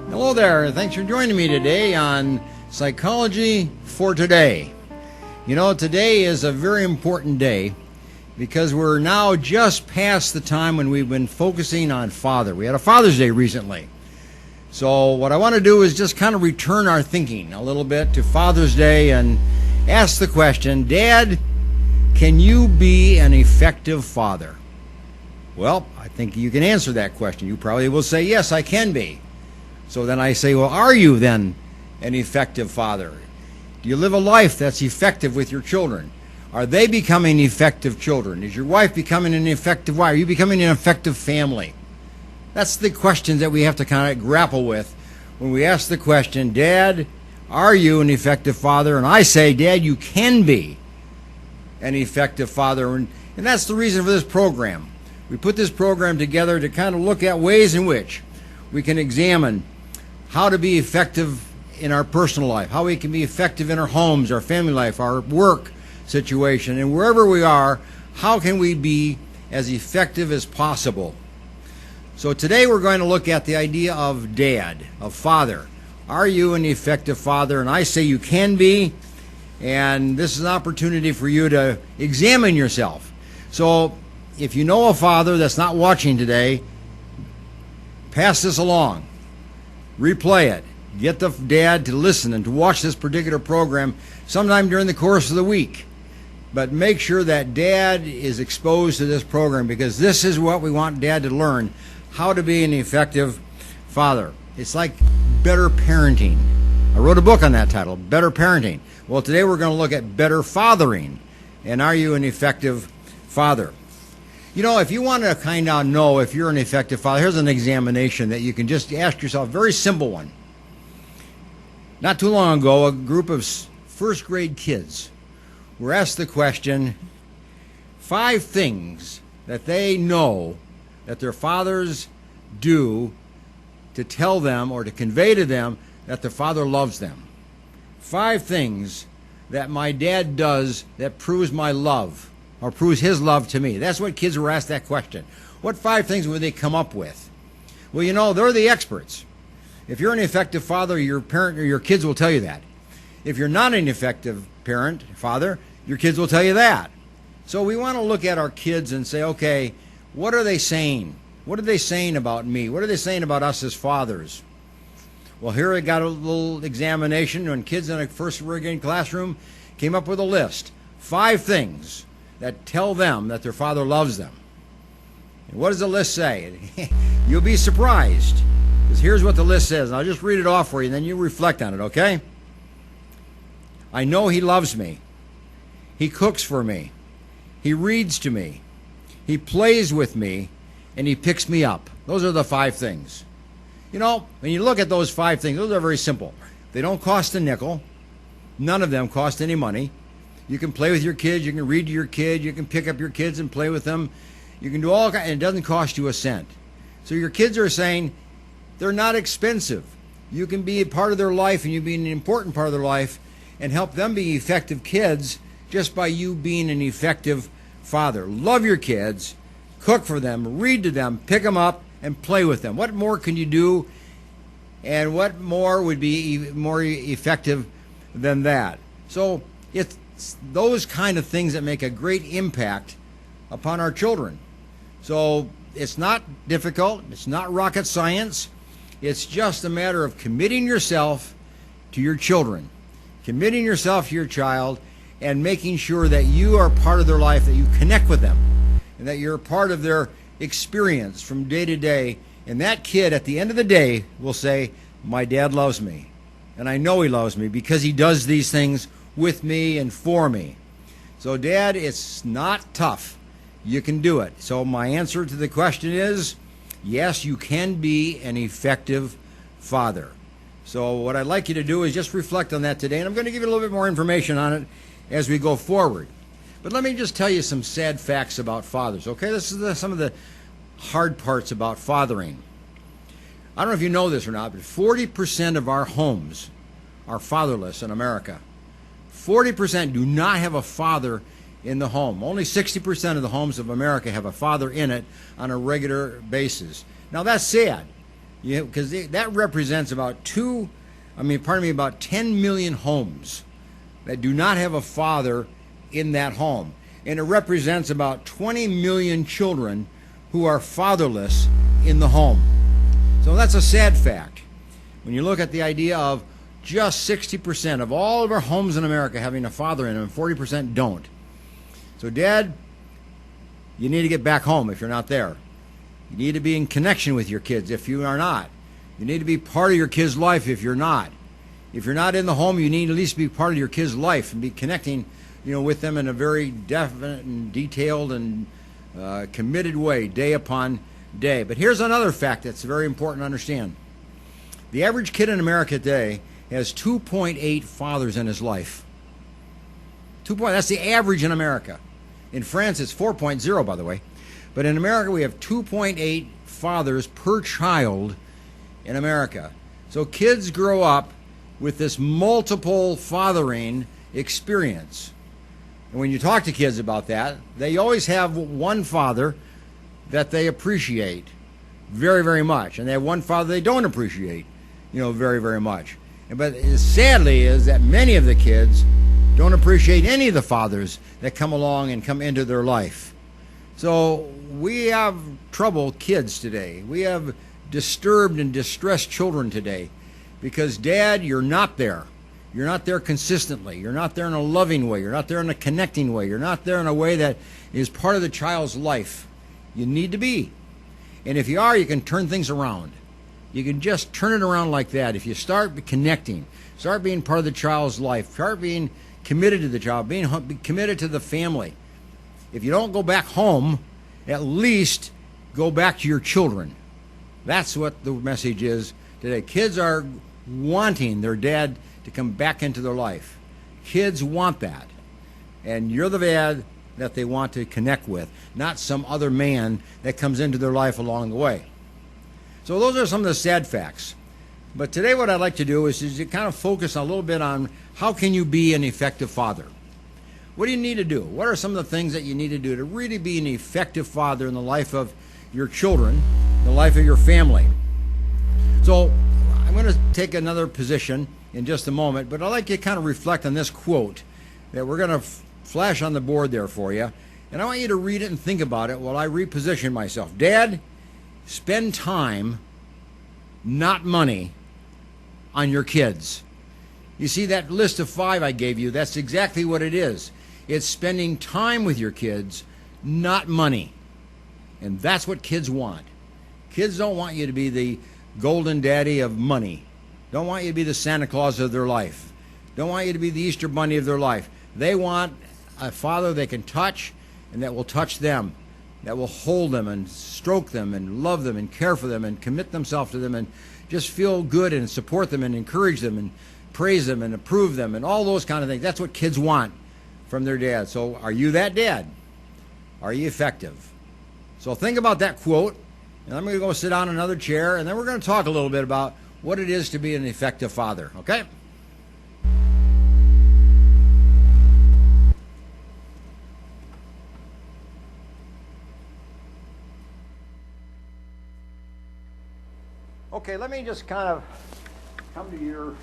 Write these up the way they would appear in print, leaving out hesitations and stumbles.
Hello there. Thanks for joining me today on Psychology for Today. You know, today is a very important day because we're now just past the time when we've been focusing on Father. We had a Father's Day recently. So what I want to do is just kind of return our thinking a little bit to Father's Day and ask the question, Dad, can you be an effective father? Well, I think you can answer that question. You probably will say, yes, I can be. So then I say, well, are you then an effective father? Do you live a life that's effective with your children? Are they becoming effective children? Is your wife becoming an effective wife? Are you becoming an effective family? That's the questions that we have to kind of grapple with when we ask the question, Dad, are you an effective father? And I say, Dad, you can be an effective father. And that's the reason for this program. We put this program together to kind of look at ways in which we can examine how to be effective in our personal life, how we can be effective in our homes, our family life, our work situation, and wherever we are, how can we be as effective as possible? So today we're going to look at the idea of dad, of father. Are you an effective father? And I say you can be, and this is an opportunity for you to examine yourself. So if you know a father that's not watching today, pass this along. Replay it. Get the dad to listen and to watch this particular program sometime during the course of the week. But make sure that dad is exposed to this program because this is what we want dad to learn, how to be an effective father. It's like better parenting. I wrote a book on that title, Better Parenting. Well, today we're going to look at better fathering. And are you an effective father? You know, if you want to kind of know if you're an effective father, here's an examination that you can just ask yourself, a very simple one. Not too long ago, a group of first grade kids were asked the question, 5 things that they know that their fathers do to tell them or to convey to them that their father loves them. 5 things that my dad does that proves my love, or proves his love to me. That's what kids were asked that question. What 5 things would they come up with? Well, you know, they're the experts. If you're an effective father, your parent or your kids will tell you that. If you're not an effective parent, father, your kids will tell you that. So we want to look at our kids and say, okay, what are they saying? What are they saying about me? What are they saying about us as fathers? Well, here I got a little examination when kids in a first grade classroom came up with a list. 5 things that tell them that their father loves them. And what does the list say? You'll be surprised, because here's what the list says. And I'll just read it off for you, and then you reflect on it, okay? I know he loves me. He cooks for me. He reads to me. He plays with me, and he picks me up. Those are the 5 things. You know, when you look at those 5 things, those are very simple. They don't cost a nickel. None of them cost any money. You can play with your kids, you can read to your kid, you can pick up your kids and play with them. You can do all kinds, and it doesn't cost you a cent. So your kids are saying they're not expensive. You can be a part of their life and you be an important part of their life and help them be effective kids just by you being an effective father. Love your kids, cook for them, read to them, pick them up, and play with them. What more can you do, and what more would be more effective than that? So it's those kind of things that make a great impact upon our children. So it's not difficult. It's not rocket science. It's just a matter of committing yourself to your children, committing yourself to your child, and making sure that you are part of their life, that you connect with them, and that you're part of their experience from day to day. And that kid, at the end of the day, will say, my dad loves me. And I know he loves me because he does these things with me and for me. So, Dad, it's not tough. You can do it. So my answer to the question is, yes, you can be an effective father. So what I'd like you to do is just reflect on that today, and I'm going to give you a little bit more information on it as we go forward. But let me just tell you some sad facts about fathers, okay? This is some of the hard parts about fathering. I don't know if you know this or not, but 40% of our homes are fatherless in America. 40% do not have a father in the home. Only 60% of the homes of America have a father in it on a regular basis. Now that's sad, Because that represents about about 10 million homes that do not have a father in that home. And it represents about 20 million children who are fatherless in the home. So that's a sad fact. When you look at the idea of just 60% of all of our homes in America having a father in them, and 40% don't. So, Dad, you need to get back home if you're not there. You need to be in connection with your kids if you are not. You need to be part of your kid's life if you're not. If you're not in the home, you need to at least be part of your kid's life and be connecting, with them in a very definite and detailed and committed way, day upon day. But here's another fact that's very important to understand. The average kid in America today has 2.8 fathers in his life. That's the average in America. In France, it's 4.0, by the way. But in America, we have 2.8 fathers per child in America. So kids grow up with this multiple fathering experience. And when you talk to kids about that, they always have one father that they appreciate very, very much. And they have one father they don't appreciate, very, very much. But sadly is that many of the kids don't appreciate any of the fathers that come along and come into their life. So we have troubled kids today. We have disturbed and distressed children today because, Dad, you're not there. You're not there consistently. You're not there in a loving way. You're not there in a connecting way. You're not there in a way that is part of the child's life. You need to be. And if you are, you can turn things around. You can just turn it around like that. If you start connecting, start being part of the child's life, start being committed to the child, being committed to the family. If you don't go back home, at least go back to your children. That's what the message is today. Kids are wanting their dad to come back into their life. Kids want that. And you're the dad that they want to connect with, not some other man that comes into their life along the way. So those are some of the sad facts. But today what I'd like to do is to kind of focus a little bit on how can you be an effective father. What do you need to do? What are some of the things that you need to do to really be an effective father in the life of your children, the life of your family? So I'm going to take another position in just a moment, but I'd like you to kind of reflect on this quote that we're going to flash on the board there for you. And I want you to read it and think about it while I reposition myself. Dad, spend time, not money, on your kids. You see that list of 5 I gave you, that's exactly what it is. It's spending time with your kids, not money. And that's what kids want. Kids don't want you to be the golden daddy of money. Don't want you to be the Santa Claus of their life. Don't want you to be the Easter Bunny of their life. They want a father they can touch and that will touch them, that will hold them and stroke them and love them and care for them and commit themselves to them and just feel good and support them and encourage them and praise them and approve them and all those kind of things. That's what kids want from their dad. So are you that dad? Are you effective? So think about that quote, and I'm going to go sit down in another chair, and then we're going to talk a little bit about what it is to be an effective father, okay? Okay, let me just kind of come to your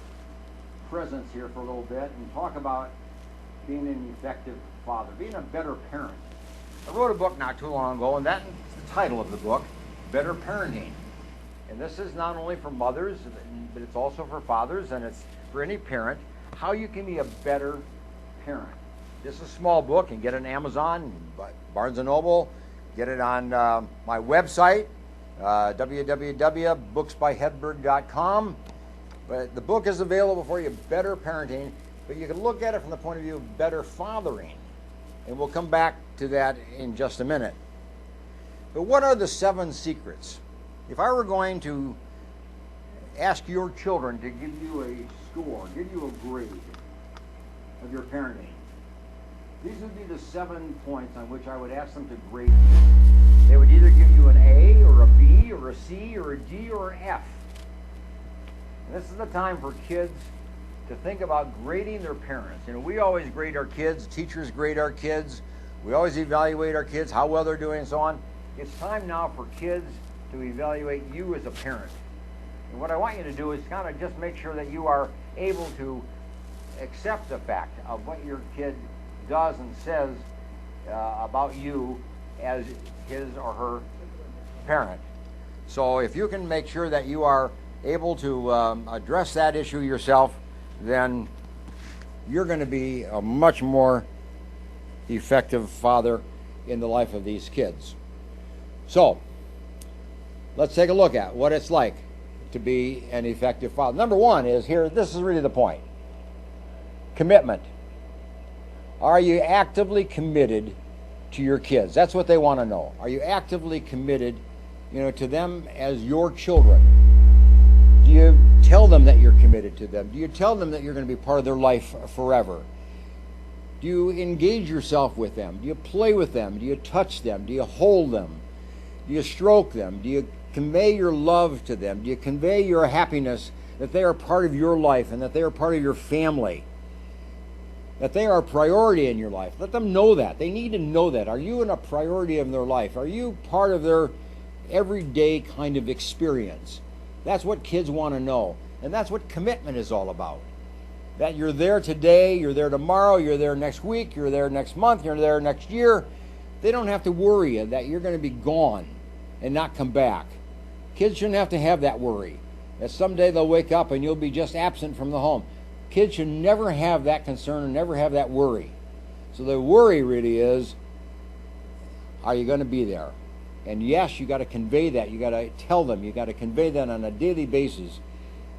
presence here for a little bit and talk about being an effective father, being a better parent. I wrote a book not too long ago, and that's the title of the book, Better Parenting. And this is not only for mothers, but it's also for fathers, and it's for any parent, how you can be a better parent. This is a small book. You can get it on Amazon, Barnes & Noble, get it on my website, www.booksbyhedberg.com. But the book is available for you, Better Parenting, but you can look at it from the point of view of better fathering. And we'll come back to that in just a minute. But what are the 7 secrets? If I were going to ask your children to give you a score, give you a grade of your parenting, these would be the 7 points on which I would ask them to grade you. They would either give you an A or a B or a C or a D or an F. And this is the time for kids to think about grading their parents. We always grade our kids, teachers grade our kids, we always evaluate our kids, how well they're doing and so on. It's time now for kids to evaluate you as a parent. And what I want you to do is kind of just make sure that you are able to accept the fact of what your kid does and says about you as his or her parent. So if you can make sure that you are able to address that issue yourself, then you're going to be a much more effective father in the life of these kids. So let's take a look at what it's like to be an effective father. Number one is here, this is really the point. Commitment. Are you actively committed to your kids? That's what they want to know. Are you actively committed, to them as your children? Do you tell them that you're committed to them? Do you tell them that you're going to be part of their life forever? Do you engage yourself with them? Do you play with them? Do you touch them? Do you hold them? Do you stroke them? Do you convey your love to them? Do you convey your happiness that they are part of your life and that they are part of your family? That they are a priority in your life. Let them know that. They need to know that. Are you in a priority of their life? Are you part of their everyday kind of experience? That's what kids want to know. And that's what commitment is all about. That you're there today, you're there tomorrow, you're there next week, you're there next month, you're there next year. They don't have to worry that you're going to be gone and not come back. Kids shouldn't have to have that worry that someday they'll wake up and you'll be just absent from the home. Kids should never have that concern and never have that worry. So the worry really is, are you going to be there? And yes, you got to convey that. You got to tell them. You got to convey that on a daily basis.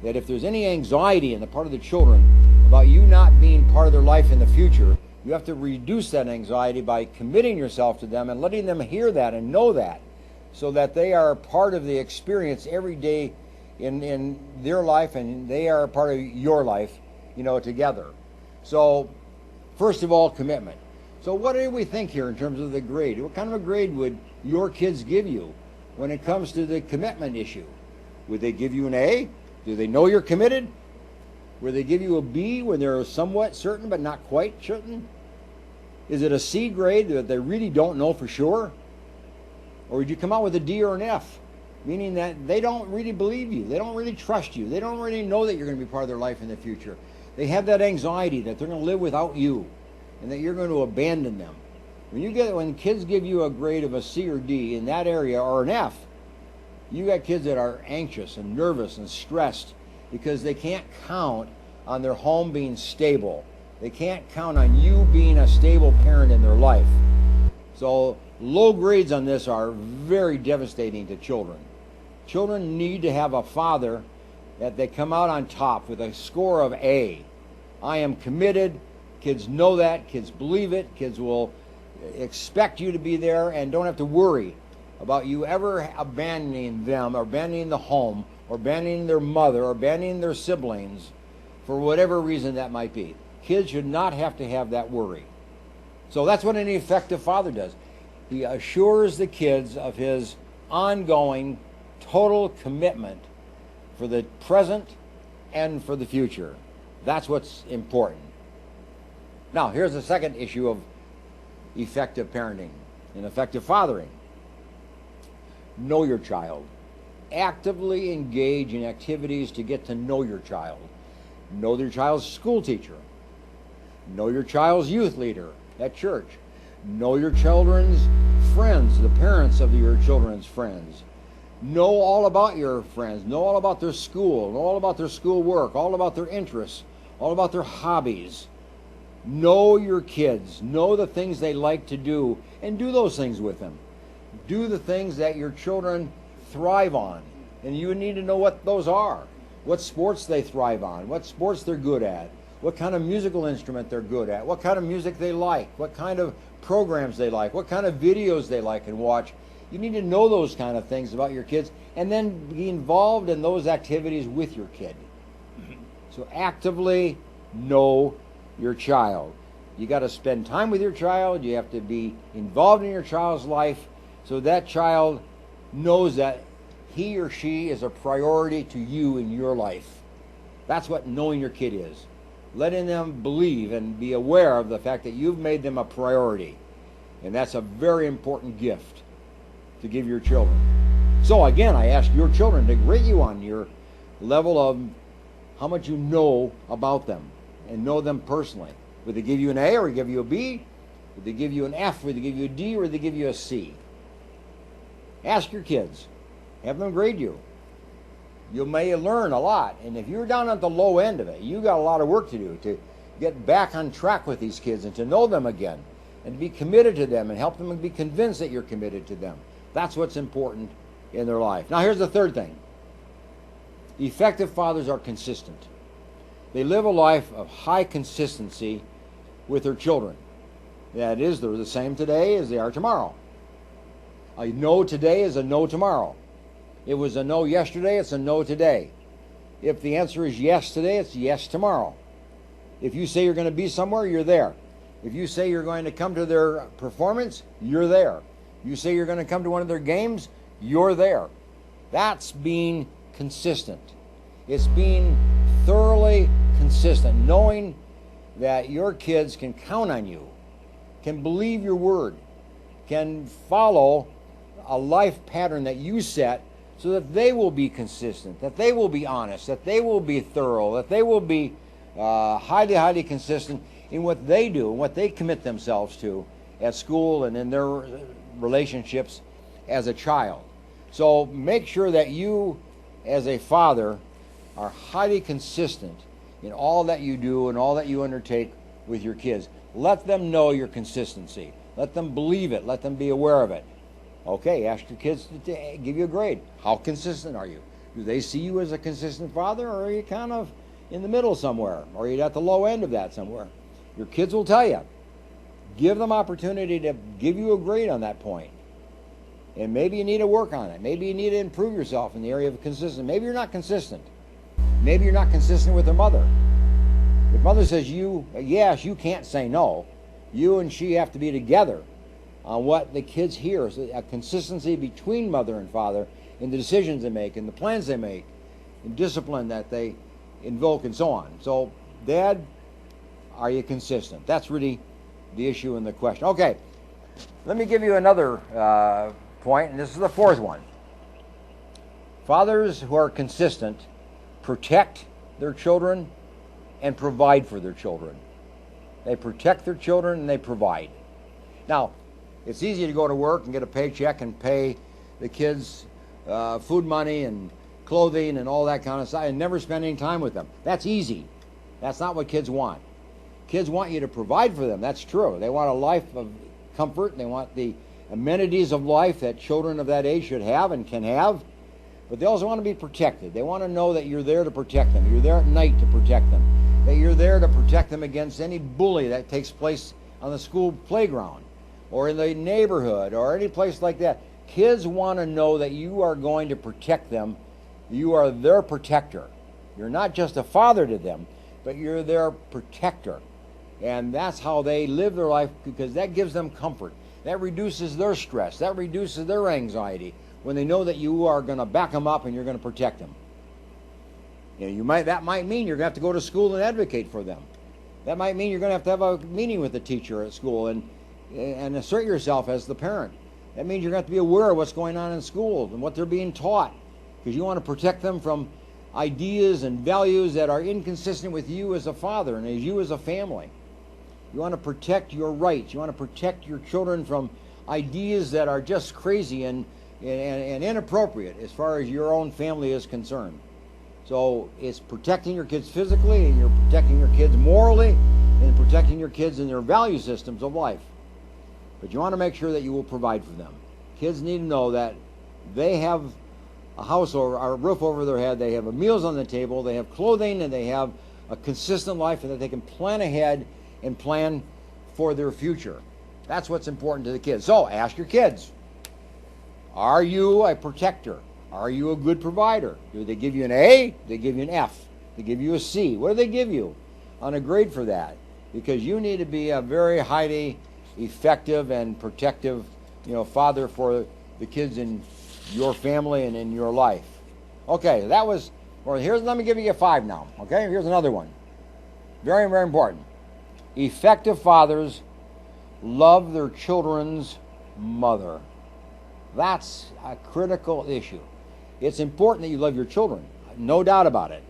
That if there's any anxiety in the part of the children about you not being part of their life in the future, you have to reduce that anxiety by committing yourself to them and letting them hear that and know that, so that they are part of the experience every day in their life, and they are a part of your life, together. So, first of all, commitment. So what do we think here in terms of the grade? What kind of a grade would your kids give you when it comes to the commitment issue? Would they give you an A? Do they know you're committed? Would they give you a B when they're somewhat certain but not quite certain? Is it a C grade that they really don't know for sure? Or would you come out with a D or an F? Meaning that they don't really believe you. They don't really trust you. They don't really know that you're going to be part of their life in the future. They have that anxiety that they're going to live without you and that you're going to abandon them. When kids give you a grade of a C or D in that area, or an F, you got kids that are anxious and nervous and stressed because they can't count on their home being stable. They can't count on you being a stable parent in their life. So low grades on this are very devastating to children. Children need to have a father that they come out on top with a score of A. I am committed. Kids know that. Kids believe it. Kids will expect you to be there and don't have to worry about you ever abandoning them or abandoning the home or abandoning their mother or abandoning their siblings for whatever reason that might be. Kids should not have to have that worry. So that's what an effective father does. He assures the kids of his ongoing total commitment for the present and for the future. That's what's important. Now, here's the second issue of effective parenting and effective fathering. Know your child. Actively engage in activities to get to know your child. Know your child's school teacher. Know your child's youth leader at church. Know your children's friends, the parents of your children's friends. Know all about your friends. Know all about their school. Know all about their school work. All about their interests. All about their hobbies. Know your kids. Know the things they like to do, and do those things with them. Do the things that your children thrive on, and you need to know what those are. What sports they thrive on. What sports they're good at. What kind of musical instrument they're good at. What kind of music they like. What kind of programs they like. What kind of videos they like and watch. You need to know those kind of things about your kids and then be involved in those activities with your kid. So actively know your child. You got to spend time with your child. You have to be involved in your child's life so that child knows that he or she is a priority to you in your life. That's what knowing your kid is. Letting them believe and be aware of the fact that you've made them a priority. And that's a very important gift to give your children. So again, I ask your children to rate you on your level of how much you know about them and know them personally. Would they give you an A or give you a B? Would they give you an F? Would they give you a D? Or would they give you a C? Ask your kids. Have them grade you. You may learn a lot. And if you're down at the low end of it, you got a lot of work to do to get back on track with these kids and to know them again and to be committed to them and help them be convinced that you're committed to them. That's what's important in their life. Now here's the third thing. Effective fathers are consistent. They live a life of high consistency with their children. That is, they're the same today as they are tomorrow. A no today is a no tomorrow. It was a no yesterday, it's a no today. If the answer is yes today, it's yes tomorrow. If you say you're going to be somewhere, you're there. If you say you're going to come to their performance, you're there. You say you're going to come to one of their games, you're there. That's being consistent. It's being thoroughly consistent, knowing that your kids can count on you, can believe your word, can follow a life pattern that you set so that they will be consistent, that they will be honest, that they will be thorough, that they will be highly, highly consistent in what they do and what they commit themselves to at school and in their relationships as a child. So make sure that you, as a father, are highly consistent in all that you do and all that you undertake with your kids. Let them know your consistency. Let them believe it. Let them be aware of it. Okay, ask your kids to give you a grade. How consistent are you? Do they see you as a consistent father, or are you kind of in the middle somewhere? Or are you at the low end of that somewhere? Your kids will tell you. Give them opportunity to give you a grade on that point. And maybe you need to work on it. Maybe you need to improve yourself in the area of consistency. Maybe you're not consistent. Maybe you're not consistent with their mother. If mother says yes, you can't say no. You and she have to be together on what the kids hear. So a consistency between mother and father in the decisions they make, in the plans they make, in discipline that they invoke, and so on. So, Dad, are you consistent? That's really the issue and the question. Okay, let me give you another point, and this is the fourth one. Fathers who are consistent protect their children and provide for their children. They protect their children and they provide. Now, it's easy to go to work and get a paycheck and pay the kids food money and clothing and all that kind of stuff and never spend any time with them. That's easy. That's not what kids want. Kids want you to provide for them. That's true. They want a life of comfort. They want the amenities of life that children of that age should have and can have. But they also want to be protected. They want to know that you're there to protect them. You're there at night to protect them. That you're there to protect them against any bully that takes place on the school playground or in the neighborhood or any place like that. Kids want to know that you are going to protect them. You are their protector. You're not just a father to them, but you're their protector. And that's how they live their life, because that gives them comfort. That reduces their stress. That reduces their anxiety when they know that you are going to back them up and you're going to protect them. You know, that might mean you're going to have to go to school and advocate for them. That might mean you're going to have a meeting with the teacher at school and assert yourself as the parent. That means you're going to have to be aware of what's going on in schools and what they're being taught, because you want to protect them from ideas and values that are inconsistent with you as a father and as you as a family. You want to protect your rights. You want to protect your children from ideas that are just crazy and inappropriate as far as your own family is concerned. So it's protecting your kids physically, and you're protecting your kids morally, and protecting your kids in their value systems of life. But you want to make sure that you will provide for them. Kids need to know that they have a house or a roof over their head, they have meals on the table, they have clothing, and they have a consistent life, and that they can plan ahead and plan for their future. That's what's important to the kids. So ask your kids, are you a protector? Are you a good provider? Do they give you an A? Do they give you an F? Do they give you a C? What do they give you on a grade for that? Because you need to be a very highly effective and protective, father for the kids in your family and in your life. Okay, let me give you a 5 now. Okay, here's another one. Very, very important. Effective fathers love their children's mother. That's a critical issue. It's important that you love your children. no doubt about it.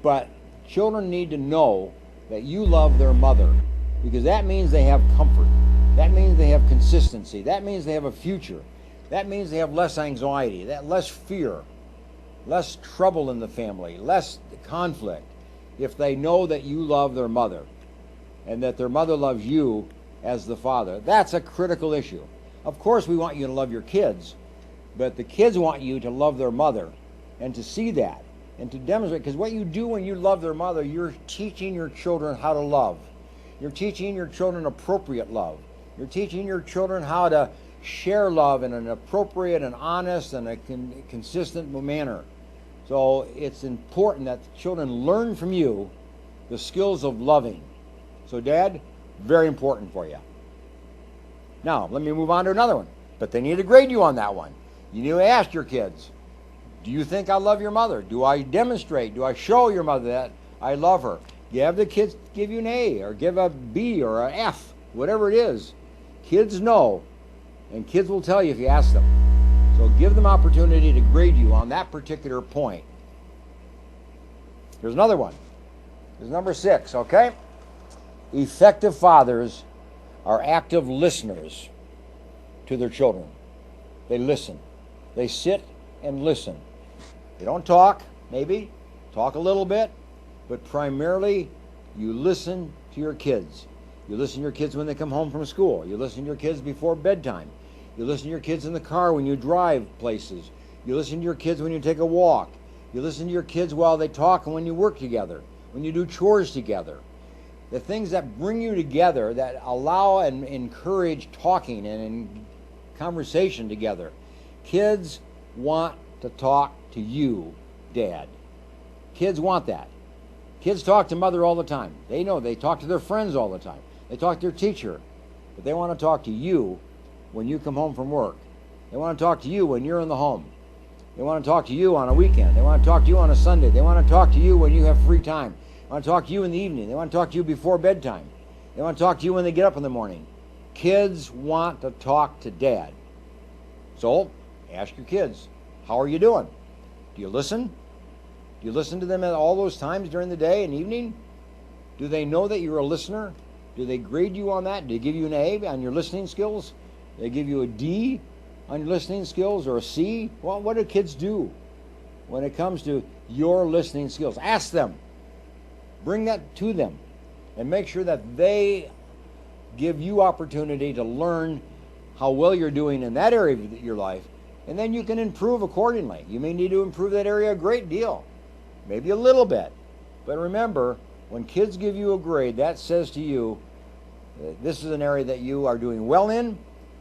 But children need to know that you love their mother, because that means they have comfort. That means they have consistency. That means they have a future. That means they have less anxiety, less fear, less trouble in the family, less conflict, if they know that you love their mother and that their mother loves you as the father. That's a critical issue. Of course, we want you to love your kids, but the kids want you to love their mother and to see that and to demonstrate, because what you do when you love their mother, you're teaching your children how to love. You're teaching your children appropriate love. You're teaching your children how to share love in an appropriate and honest and a consistent manner. So it's important that the children learn from you the skills of loving. So Dad, very important for you. Now, let me move on to another one. But they need to grade you on that one. You need to ask your kids, do you think I love your mother? Do I demonstrate? Do I show your mother that I love her? You have the kids give you an A or give a B or an F, whatever it is. Kids know, and kids will tell you if you ask them. So give them opportunity to grade you on that particular point. Here's another one. Here's number 6, okay? Effective fathers are active listeners to their children. They listen. They sit and listen. They don't talk, maybe, talk a little bit, but primarily you listen to your kids. You listen to your kids when they come home from school. You listen to your kids before bedtime. You listen to your kids in the car when you drive places. You listen to your kids when you take a walk. You listen to your kids while they talk and when you work together, when you do chores together. The things that bring you together, that allow and encourage talking and conversation together. Kids want to talk to you, Dad. Kids want that. Kids talk to mother all the time. They know. They talk to their friends all the time. They talk to their teacher. But they want to talk to you when you come home from work. They want to talk to you when you're in the home. They want to talk to you on a weekend. They want to talk to you on a Sunday. They want to talk to you when you have free time. They want to talk to you in the evening. They want to talk to you before bedtime. They want to talk to you when they get up in the morning. Kids want to talk to Dad. So, ask your kids, how are you doing? Do you listen? Do you listen to them at all those times during the day and evening? Do they know that you're a listener? Do they grade you on that? Do they give you an A on your listening skills? Do they give you a D on your listening skills or a C? Well, what do kids do when it comes to your listening skills? Ask them. Bring that to them and make sure that they give you opportunity to learn how well you're doing in that area of your life, and then you can improve accordingly. You may need to improve that area a great deal, maybe a little bit. But remember, when kids give you a grade, that says to you, this is an area that you are doing well in,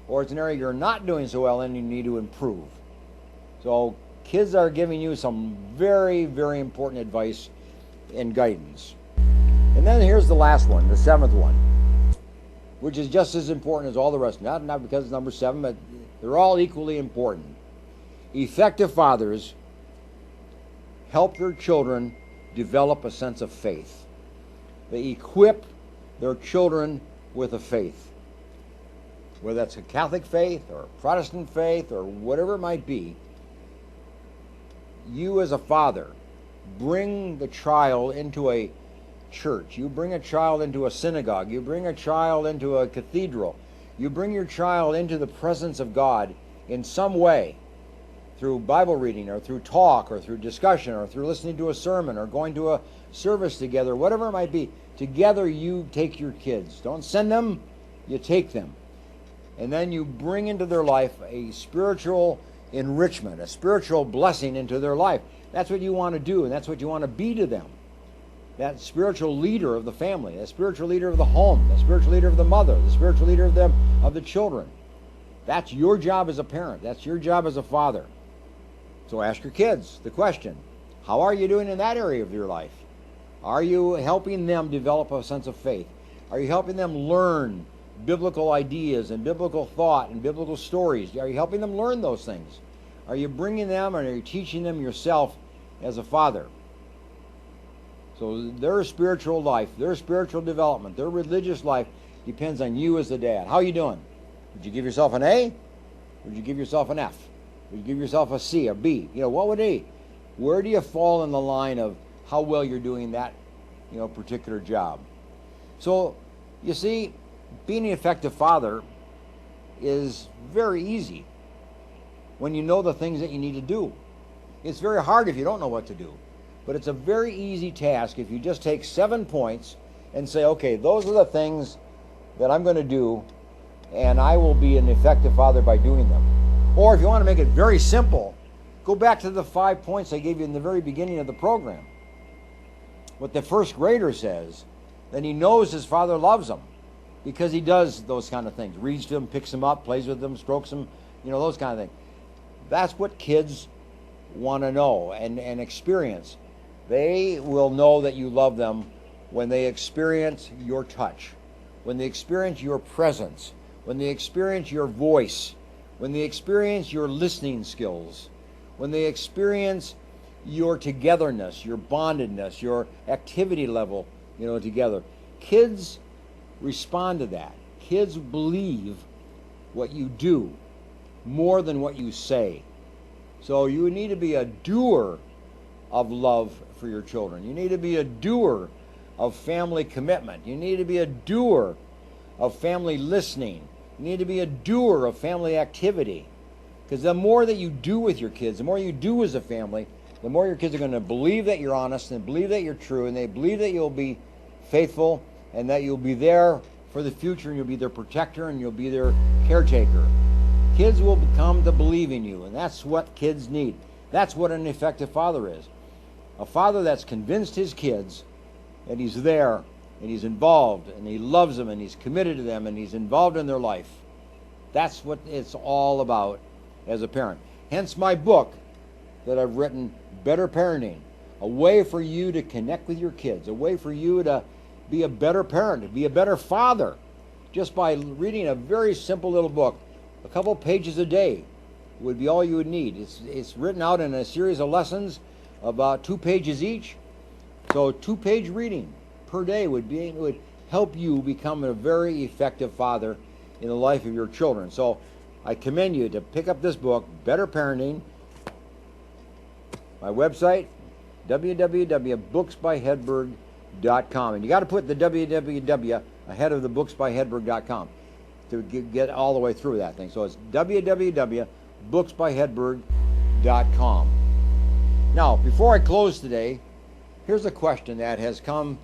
or it's an area you're not doing so well in and you need to improve. So kids are giving you some very, very important advice and guidance. And then here's the last one, the 7th one, which is just as important as all the rest. Not because it's number 7, but they're all equally important. Effective fathers help their children develop a sense of faith. They equip their children with a faith. Whether that's a Catholic faith or a Protestant faith or whatever it might be, you as a father bring the child into a church. You bring a child into a synagogue. You bring a child into a cathedral. You bring your child into the presence of God in some way, through Bible reading or through talk or through discussion or through listening to a sermon or going to a service together, whatever it might be. Together you take your kids. Don't send them, you take them. And then you bring into their life a spiritual enrichment, a spiritual blessing into their life. That's what you want to do, and that's what you want to be to them. That spiritual leader of the family, that spiritual leader of the home, the spiritual leader of the mother, the spiritual leader of the children. That's your job as a parent. That's your job as a father. So ask your kids the question, how are you doing in that area of your life? Are you helping them develop a sense of faith? Are you helping them learn biblical ideas and biblical thought and biblical stories? Are you helping them learn those things? Are you bringing them and are you teaching them yourself as a father? So their spiritual life, their spiritual development, their religious life depends on you as the dad. How are you doing? Would you give yourself an A? Would you give yourself an F? Would you give yourself a C, a B? What would it be? Where do you fall in the line of how well you're doing that, particular job? So, you see, being an effective father is very easy when you know the things that you need to do. It's very hard if you don't know what to do. But it's a very easy task if you just take 7 points and say, okay, those are the things that I'm going to do, and I will be an effective father by doing them. Or if you want to make it very simple, go back to the 5 points I gave you in the very beginning of the program. What the first grader says, then he knows his father loves him because he does those kind of things. Reads to him, picks him up, plays with them, strokes him, those kind of things. That's what kids want to know and experience. They will know that you love them when they experience your touch, when they experience your presence, when they experience your voice, when they experience your listening skills, when they experience your togetherness, your bondedness, your activity level, together. Kids respond to that. Kids believe what you do more than what you say. So you need to be a doer of love for your children. You need to be a doer of family commitment. You need to be a doer of family listening. You need to be a doer of family activity. Because the more that you do with your kids, the more you do as a family, the more your kids are going to believe that you're honest and believe that you're true, and they believe that you'll be faithful and that you'll be there for the future, and you'll be their protector and you'll be their caretaker. Kids will come to believe in you, and that's what kids need. That's what an effective father is. A father that's convinced his kids that he's there and he's involved and he loves them and he's committed to them and he's involved in their life. That's what it's all about as a parent. Hence my book that I've written, Better Parenting, a way for you to connect with your kids, a way for you to be a better parent, to be a better father, just by reading a very simple little book. A couple pages a day would be all you would need. It's written out in a series of lessons, about 2 pages each. So 2-page reading per day would help you become a very effective father in the life of your children. So I commend you to pick up this book, Better Parenting. My website, www.booksbyhedberg.com. And you got to put the www ahead of the booksbyhedberg.com to get all the way through that thing. So it's www.booksbyhedberg.com. Now, before I close today, here's a question that has come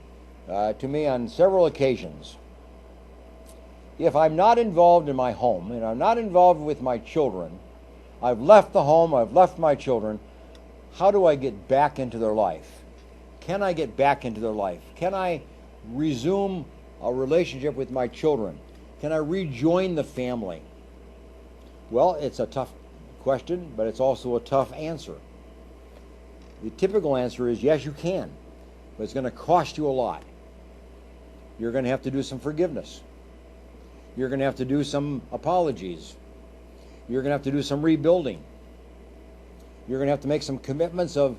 to me on several occasions. If I'm not involved in my home and I'm not involved with my children, I've left the home, I've left my children, how do I get back into their life? Can I get back into their life? Can I resume a relationship with my children? Can I rejoin the family? Well, it's a tough question, but it's also a tough answer. The typical answer is yes, you can, but it's going to cost you a lot. You're going to have to do some forgiveness. You're going to have to do some apologies. You're going to have to do some rebuilding. You're going to have to make some commitments of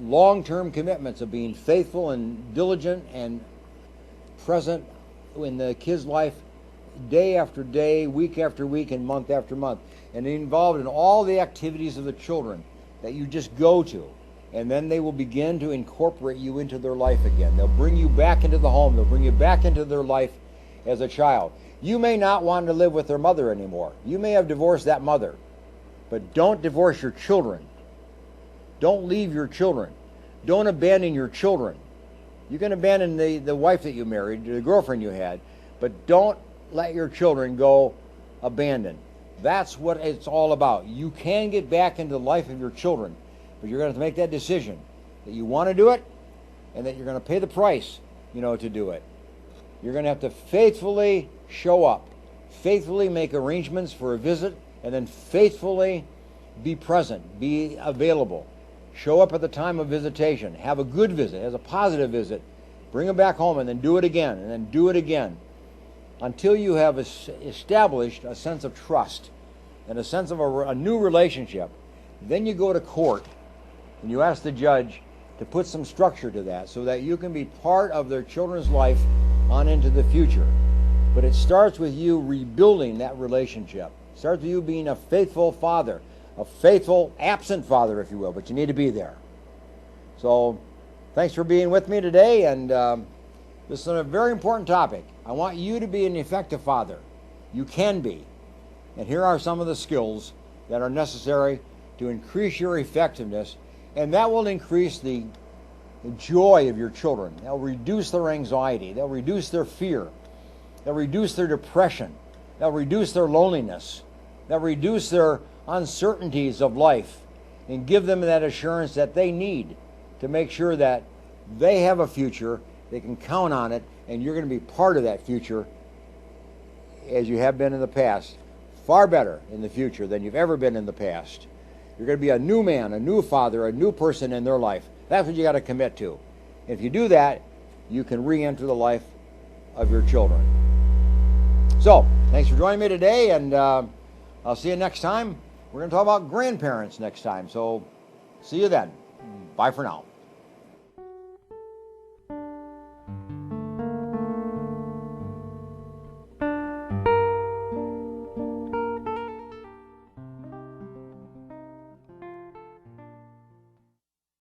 long-term commitments of being faithful and diligent and present in the kid's life day after day, week after week, and month after month, and involved in all the activities of the children that you just go to. And then they will begin to incorporate you into their life again. They'll bring you back into the home. They'll bring you back into their life as a child. You may not want to live with their mother anymore. You may have divorced that mother. But don't divorce your children. Don't leave your children. Don't abandon your children. You can abandon the wife that you married, the girlfriend you had, but don't let your children go abandoned. That's what it's all about. You can get back into the life of your children, but you're going to have to make that decision that you want to do it and that you're going to pay the price, to do it. You're going to have to faithfully show up, faithfully make arrangements for a visit, and then faithfully be present, be available. Show up at the time of visitation. Have a good visit, have a positive visit. Bring them back home and then do it again, and then do it again. Until you have established a sense of trust and a sense of a new relationship. Then you go to court and you ask the judge to put some structure to that so that you can be part of their children's life on into the future. But it starts with you rebuilding that relationship. Starts with you being a faithful father, a faithful absent father, if you will, but you need to be there. So thanks for being with me today, and this is a very important topic. I want you to be an effective father. You can be. And here are some of the skills that are necessary to increase your effectiveness, and that will increase the joy of your children. They'll reduce their anxiety. They'll reduce their fear. They'll reduce their depression. They'll reduce their loneliness. They'll reduce their uncertainties of life and give them that assurance that they need to make sure that they have a future, they can count on it, and you're going to be part of that future as you have been in the past. Far better in the future than you've ever been in the past. You're going to be a new man, a new father, a new person in their life. That's what you got to commit to. If you do that, you can re-enter the life of your children. So, thanks for joining me today, and I'll see you next time. We're going to talk about grandparents next time. So, see you then. Bye for now.